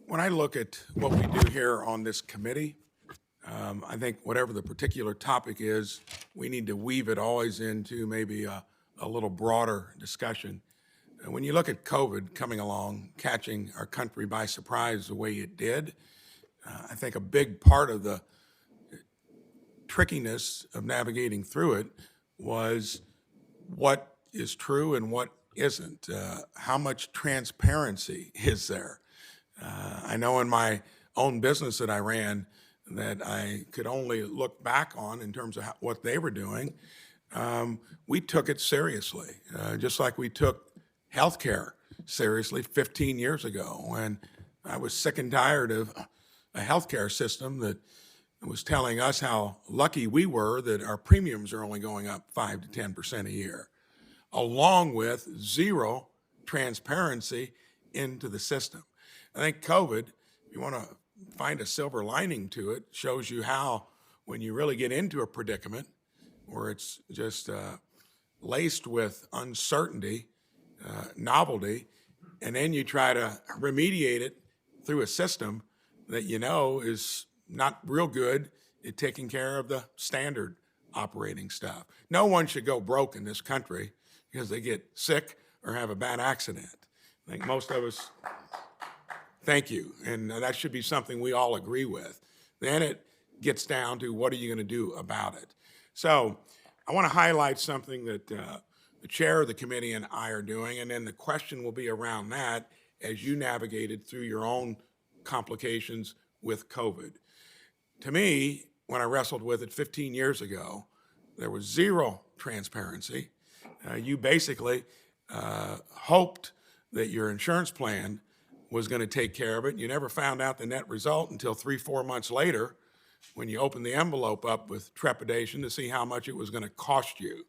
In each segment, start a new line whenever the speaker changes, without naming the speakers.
When I look at what we do here on this committee, I think whatever the particular topic is, we need to weave it always into maybe a little broader discussion. And when you look at COVID coming along, catching our country by surprise the way it did, I think a big part of the trickiness of navigating through it was what is true and what isn't. How much transparency is there? I know in my own business that I ran that I could only look back on in terms of what they were doing. We took it seriously, just like we took healthcare seriously 15 years ago when I was sick and tired of a healthcare system that was telling us how lucky we were that our premiums are only going up 5 to 10% a year, along with zero transparency into the system. I think COVID, if you want to find a silver lining to it, shows you how when you really get into a predicament where it's just laced with uncertainty, novelty, and then you try to remediate it through a system that you know is not real good at taking care of the standard operating stuff. No one should go broke in this country because they get sick or have a bad accident. I think most of us, thank you, and that should be something we all agree with. Then it gets down to what are you going to do about it? So I want to highlight something that the chair of the committee and I are doing, and then the question will be around that as you navigated through your own complications with COVID. To me, when I wrestled with it 15 years ago, there was zero transparency. You basically hoped that your insurance plan was going to take care of it. You never found out the net result until 3-4 months later when you opened the envelope up with trepidation to see how much it was going to cost you.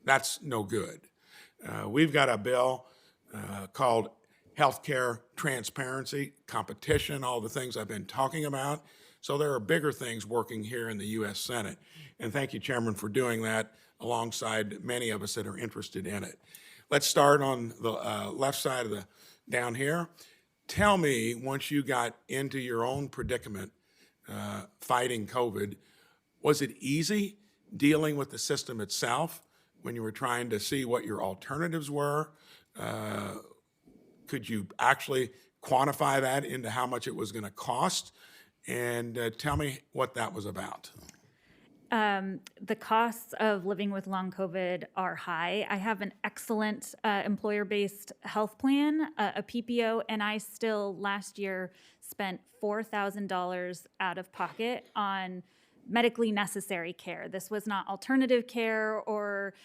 That's no good. We've got a bill called Healthcare Transparency, Competition, all the things I've been talking about. So there are bigger things working here in the U.S. Senate. And thank you, Chairman, for doing that alongside many of us that are interested in it. Let's start on the left side of the down here. Tell me, once you got into your own predicament fighting COVID, was it easy dealing with the system itself when you were trying to see what your alternatives were? Could you actually quantify that into how much it was going to cost? And tell me what that was about.
The costs of living with long COVID are high. I have an excellent employer-based health plan, a PPO, and I still last year spent $4,000 out of pocket on medically necessary care. This was not alternative care or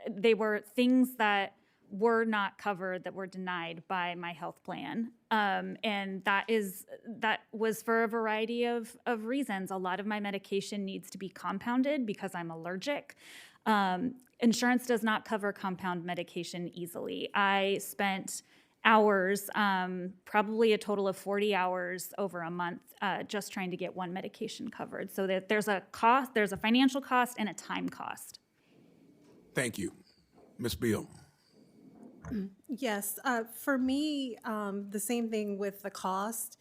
they were things that were not covered, that were denied by my health plan. And that was for a variety of reasons. A lot of my medication needs to be compounded because I'm allergic. Insurance does not cover compound medication easily. I spent hours, probably a total of 40 hours over a month, just trying to get one medication covered. So that there's a cost, there's a financial cost and a time cost.
Thank you. Ms. Beal.
Yes, for me, the same thing with the cost.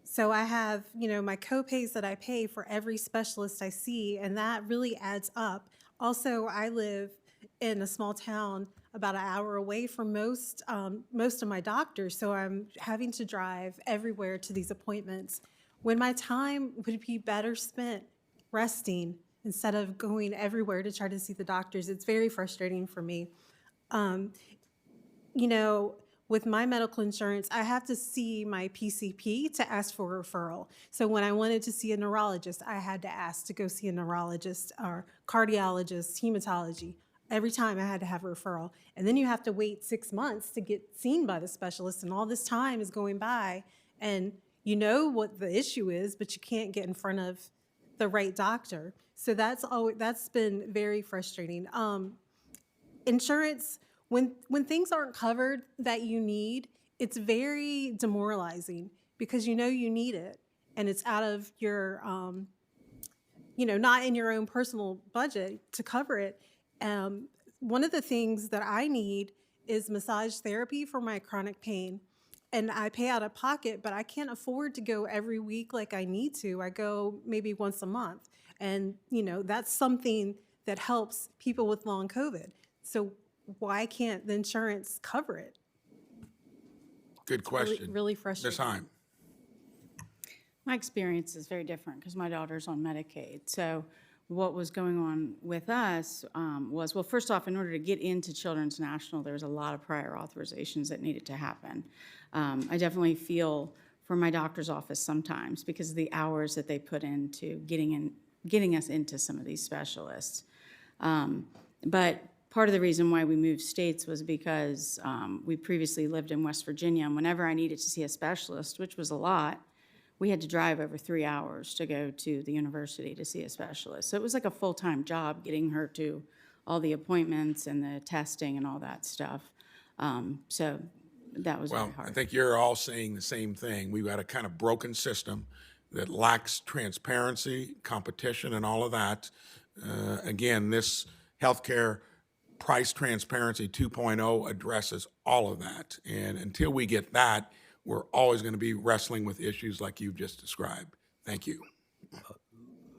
So I have, my copays that I pay for every specialist I see, and that really adds up. Also, I live in a small town about an hour away from most of my doctors, so I'm having to drive everywhere to these appointments when my time would be better spent resting instead of going everywhere to try to see the doctors. It's very frustrating for me. With my medical insurance, I have to see my PCP to ask for a referral. So when I wanted to see a neurologist, I had to ask to go see a neurologist or cardiologist, hematology. Every time I had to have a referral. And then you have to wait 6 months to get seen by the specialist, and all this time is going by, and you know what the issue is, but you can't get in front of the right doctor. So that's been very frustrating. Insurance, when things aren't covered that you need, it's very demoralizing because you need it and it's out of your, not in your own personal budget to cover it. One of the things that I need is massage therapy for my chronic pain. and I pay out of pocket, but I can't afford to go every week like I need to. I go maybe once a month. And, that's something that helps people with long COVID. So why can't the insurance cover it?
Good
Really,
question.
really
Ms.
frustrating.
Heim.
My experience is very different because my daughter's on Medicaid. So what was going on with us was, well, first off, in order to get into Children's National, there was a lot of prior authorizations that needed to happen. I definitely feel for my doctor's office sometimes because of the hours that they put into getting us into some of these specialists. But part of the reason why we moved states was because we previously lived in West Virginia, and whenever I needed to see a specialist, which was a lot, we had to drive over 3 hours to go to the university to see a specialist. So it was like a full-time job getting her to all the appointments and the testing and all that stuff. So that was very
Well, I
hard.
think you're all saying the same thing. We've got a kind of broken system that lacks transparency, competition, and all of that. Again, this healthcare price transparency 2.0 addresses all of that. And until we get that, we're always going to be wrestling with issues like you've just described. Thank you.